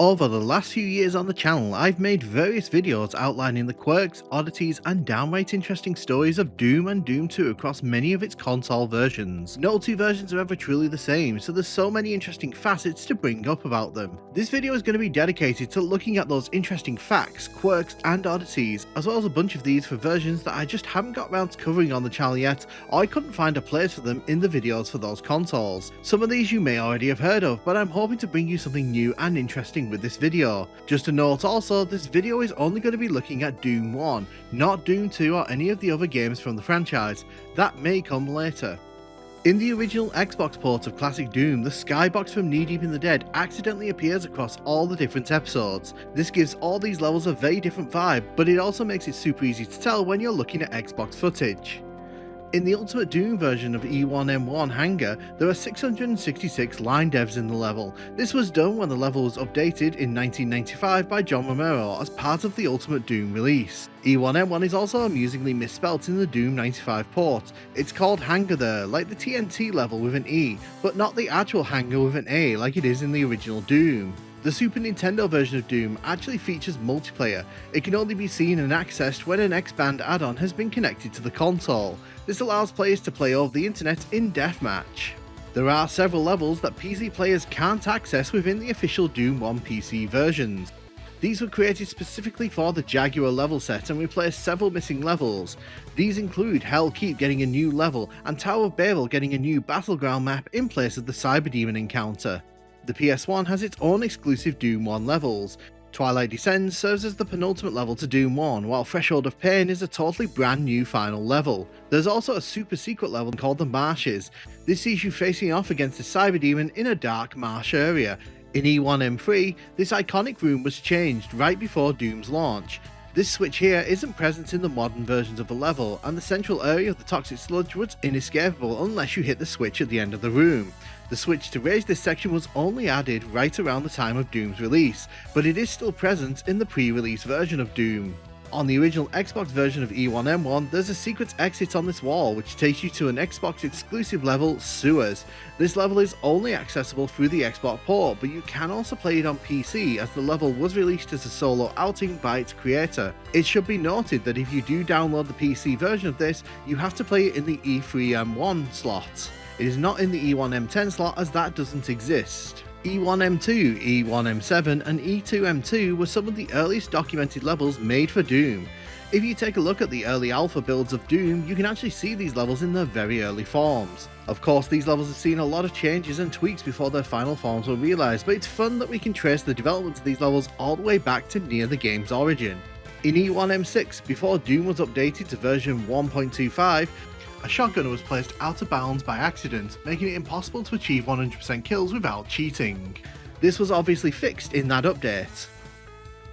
Over the last few years on the channel, I've made various videos outlining the quirks, oddities, and downright interesting stories of Doom and Doom 2 across many of its console versions. No two versions are ever truly the same, so there's so many interesting facets to bring up about them. This video is going to be dedicated to looking at those interesting facts, quirks, and oddities, as well as a bunch of these for versions that I just haven't got around to covering on the channel yet, or I couldn't find a place for them in the videos for those consoles. Some of these you may already have heard of, but I'm hoping to bring you something new and interesting with this video. Just a note also, this video is only going to be looking at Doom 1, not Doom 2 or any of the other games from the franchise. That may come later. In the original Xbox port of classic Doom, the skybox from Knee Deep in the Dead accidentally appears across all the different episodes. This gives all these levels a very different vibe, but it also makes it super easy to tell when you're looking at Xbox footage. In the Ultimate Doom version of E1M1 Hangar, there are 666 line devs in the level. This was done when the level was updated in 1995 by John Romero as part of the Ultimate Doom release. E1M1 is also amusingly misspelt in the Doom 95 port. It's called Hangar there, like the TNT level with an E, but not the actual Hangar with an A like it is in the original Doom. The Super Nintendo version of Doom actually features multiplayer. It can only be seen and accessed when an X-Band add-on has been connected to the console. This allows players to play over the internet in deathmatch. There are several levels that PC players can't access within the official Doom 1 PC versions. These were created specifically for the Jaguar level set and replace several missing levels. These include Hell Keep getting a new level and Tower of Babel getting a new battleground map in place of the Cyberdemon encounter. The PS1 has its own exclusive Doom 1 levels. Twilight Descends serves as the penultimate level to Doom 1, while Threshold of Pain is a totally brand new final level. There's also a super secret level called the Marshes. This sees you facing off against a Cyberdemon in a dark marsh area. In E1M3, this iconic room was changed right before Doom's launch. This switch here isn't present in the modern versions of the level, and the central area of the toxic sludge was inescapable unless you hit the switch at the end of the room. The switch to raise this section was only added right around the time of Doom's release, but it is still present in the pre-release version of Doom. On the original Xbox version of E1M1, there's a secret exit on this wall which takes you to an Xbox exclusive level, Sewers. This level is only accessible through the Xbox port, but you can also play it on PC as the level was released as a solo outing by its creator. It should be noted that if you do download the PC version of this, you have to play it in the E3M1 slot. It is not in the E1M10 slot as that doesn't exist. E1M2, E1M7 and E2M2 were some of the earliest documented levels made for Doom. If you take a look at the early alpha builds of Doom, you can actually see these levels in their very early forms. Of course, these levels have seen a lot of changes and tweaks before their final forms were realised, but it's fun that we can trace the development of these levels all the way back to near the game's origin. In E1M6, before Doom was updated to version 1.25, a shotgunner was placed out of bounds by accident, making it impossible to achieve 100% kills without cheating. This was obviously fixed in that update.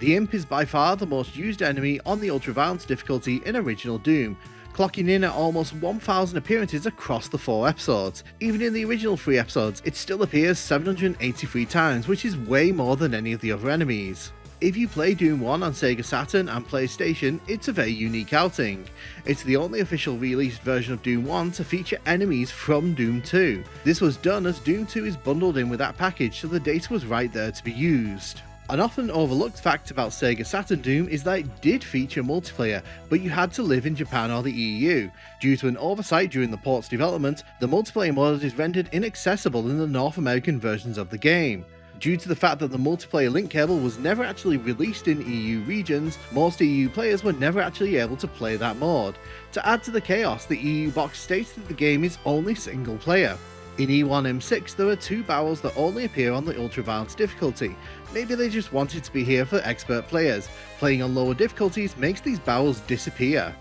The Imp is by far the most used enemy on the ultra-violence difficulty in original Doom, clocking in at almost 1,000 appearances across the 4 episodes. Even in the original 3 episodes, it still appears 783 times, which is way more than any of the other enemies. If you play Doom 1 on Sega Saturn and PlayStation, it's a very unique outing. It's the only official released version of Doom 1 to feature enemies from Doom 2. This was done as Doom 2 is bundled in with that package, so the data was right there to be used. An often overlooked fact about Sega Saturn Doom is that it did feature multiplayer, but you had to live in Japan or the EU. Due to an oversight during the port's development, the multiplayer mode is rendered inaccessible in the North American versions of the game. Due to the fact that the multiplayer link cable was never actually released in EU regions, most EU players were never actually able to play that mode. To add to the chaos, the EU box states that the game is only single player. In E1M6, there are 2 barrels that only appear on the ultra-violence difficulty. Maybe they just wanted to be here for expert players. Playing on lower difficulties makes these barrels disappear.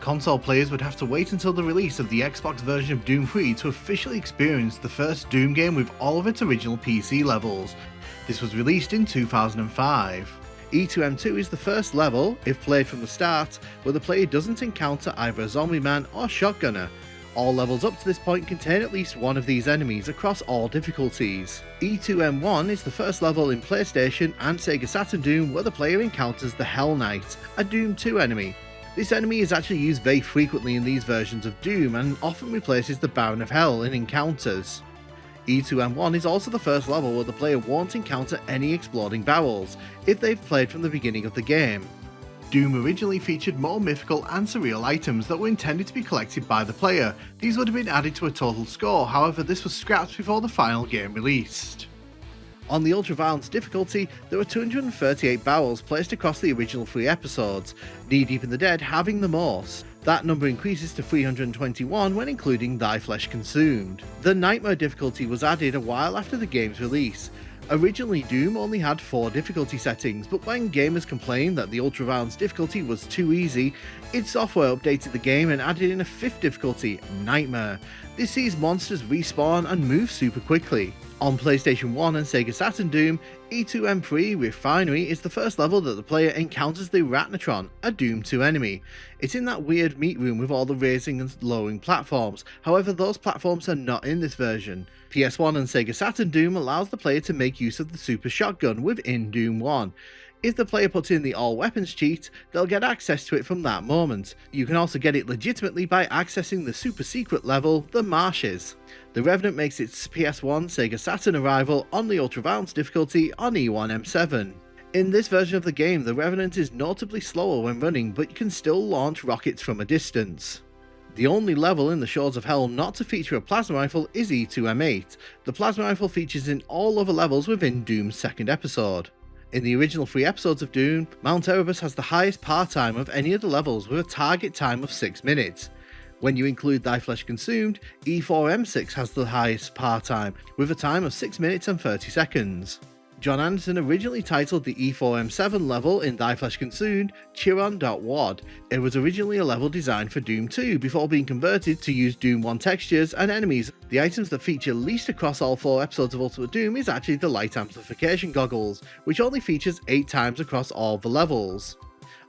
Console players would have to wait until the release of the Xbox version of Doom 3 to officially experience the first Doom game with all of its original PC levels. This was released in 2005. E2M2 is the first level, if played from the start, where the player doesn't encounter either a zombie man or shotgunner. All levels up to this point contain at least one of these enemies across all difficulties. E2M1 is the first level in PlayStation and Sega Saturn Doom where the player encounters the Hell Knight, a Doom 2 enemy. This enemy is actually used very frequently in these versions of Doom and often replaces the Baron of Hell in encounters. E2M1 is also the first level where the player won't encounter any exploding barrels, if they've played from the beginning of the game. Doom originally featured more mythical and surreal items that were intended to be collected by the player. These would have been added to a total score, however this was scrapped before the final game released. On the ultra-violence difficulty, there were 238 barrels placed across the original 3 episodes, Knee Deep in the Dead having the most. That number increases to 321 when including Thy Flesh Consumed. The Nightmare difficulty was added a while after the game's release. Originally, Doom only had 4 difficulty settings, but when gamers complained that the ultra-violence difficulty was too easy, id Software updated the game and added in a 5th difficulty, Nightmare. This sees monsters respawn and move super quickly. On PlayStation 1 and Sega Saturn Doom, E2M3 Refinery is the first level that the player encounters the Ratnatron, a Doom 2 enemy. It's in that weird meat room with all the raising and lowering platforms, however those platforms are not in this version. PS1 and Sega Saturn Doom allows the player to make use of the Super Shotgun within Doom 1. If the player puts in the all weapons cheat, they'll get access to it from that moment. You can also get it legitimately by accessing the super secret level, the Marshes. The Revenant makes its PS1 Sega Saturn arrival on the ultra-violence difficulty on E1M7. In this version of the game, the Revenant is notably slower when running, but you can still launch rockets from a distance. The only level in the Shores of Hell not to feature a plasma rifle is E2M8. The plasma rifle features in all other levels within Doom's second episode. In the original 3 episodes of Doom, Mount Erebus has the highest par time of any of the levels with a target time of 6 minutes. When you include Thy Flesh Consumed, E4M6 has the highest par time, with a time of 6 minutes and 30 seconds. John Anderson originally titled the E4M7 level in Thy Flesh Consumed Chiron.wad. It was originally a level designed for Doom 2 before being converted to use Doom 1 textures and enemies. The items that feature least across all 4 episodes of Ultimate Doom is actually the light amplification goggles, which only features 8 times across all the levels.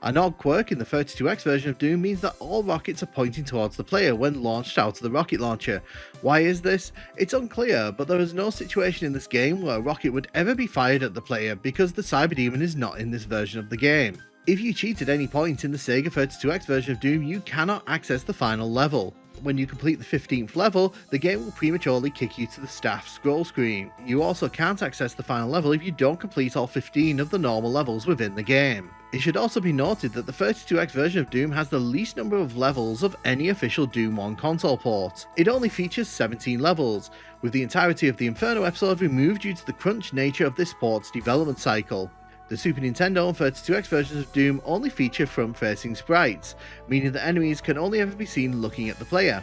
An odd quirk in the 32X version of Doom means that all rockets are pointing towards the player when launched out of the rocket launcher. Why is this? It's unclear, but there is no situation in this game where a rocket would ever be fired at the player because the Cyberdemon is not in this version of the game. If you cheat at any point in the Sega 32X version of Doom, you cannot access the final level. When you complete the 15th level, the game will prematurely kick you to the staff scroll screen. You also can't access the final level if you don't complete all 15 of the normal levels within the game. It should also be noted that the 32X version of Doom has the least number of levels of any official Doom 1 console port. It only features 17 levels, with the entirety of the Inferno episode removed due to the crunch nature of this port's development cycle. The Super Nintendo and 32X versions of Doom only feature front-facing sprites, meaning that enemies can only ever be seen looking at the player.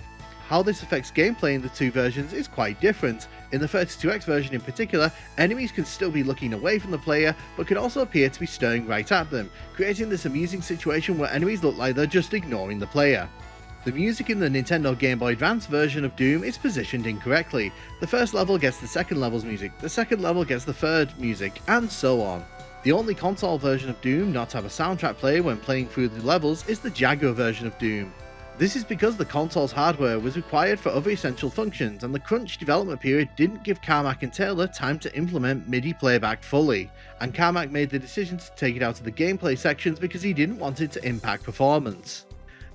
How this affects gameplay in the 2 versions is quite different. In the 32X version in particular, enemies can still be looking away from the player, but can also appear to be staring right at them, creating this amusing situation where enemies look like they're just ignoring the player. The music in the Nintendo Game Boy Advance version of Doom is positioned incorrectly. The first level gets the second level's music, the second level gets the third music, and so on. The only console version of Doom not to have a soundtrack player when playing through the levels is the Jaguar version of Doom. This is because the console's hardware was required for other essential functions, and the crunch development period didn't give Carmack and Taylor time to implement MIDI playback fully, and Carmack made the decision to take it out of the gameplay sections because he didn't want it to impact performance.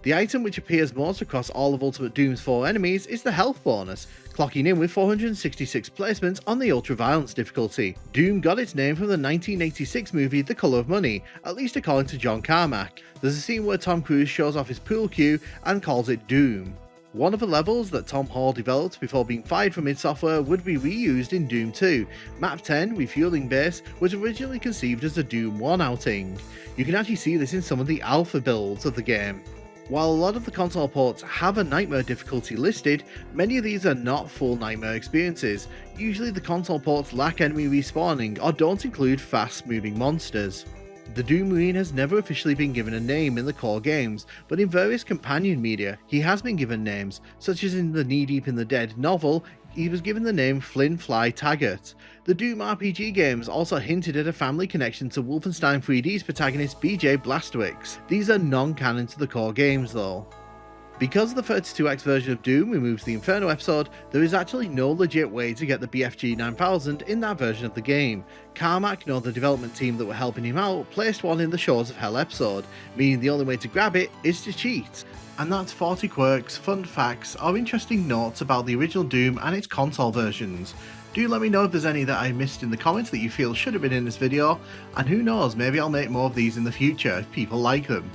The item which appears most across all of Ultimate Doom's 4 enemies is the health bonus, clocking in with 466 placements on the ultra-violence difficulty. Doom got its name from the 1986 movie The Colour of Money, at least according to John Carmack. There's a scene where Tom Cruise shows off his pool cue and calls it Doom. One of the levels that Tom Hall developed before being fired from id Software would be reused in Doom 2. Map 10, Refueling Base, was originally conceived as a Doom 1 outing. You can actually see this in some of the alpha builds of the game. While a lot of the console ports have a Nightmare difficulty listed, many of these are not full Nightmare experiences. Usually the console ports lack enemy respawning or don't include fast moving monsters. The Doom Marine has never officially been given a name in the core games, but in various companion media he has been given names, such as in the Knee Deep in the Dead novel, he was given the name Flynn Fly Taggart. The Doom RPG games also hinted at a family connection to Wolfenstein 3D's protagonist BJ Blazkowicz. These are non-canon to the core games though. Because the 32X version of Doom removes the Inferno episode, there is actually no legit way to get the BFG 9000 in that version of the game. Carmack, nor the development team that were helping him out, placed one in the Shores of Hell episode, meaning the only way to grab it is to cheat. And that's 40 quirks, fun facts, or interesting notes about the original Doom and its console versions. Do let me know if there's any that I missed in the comments that you feel should have been in this video, and who knows, maybe I'll make more of these in the future if people like them.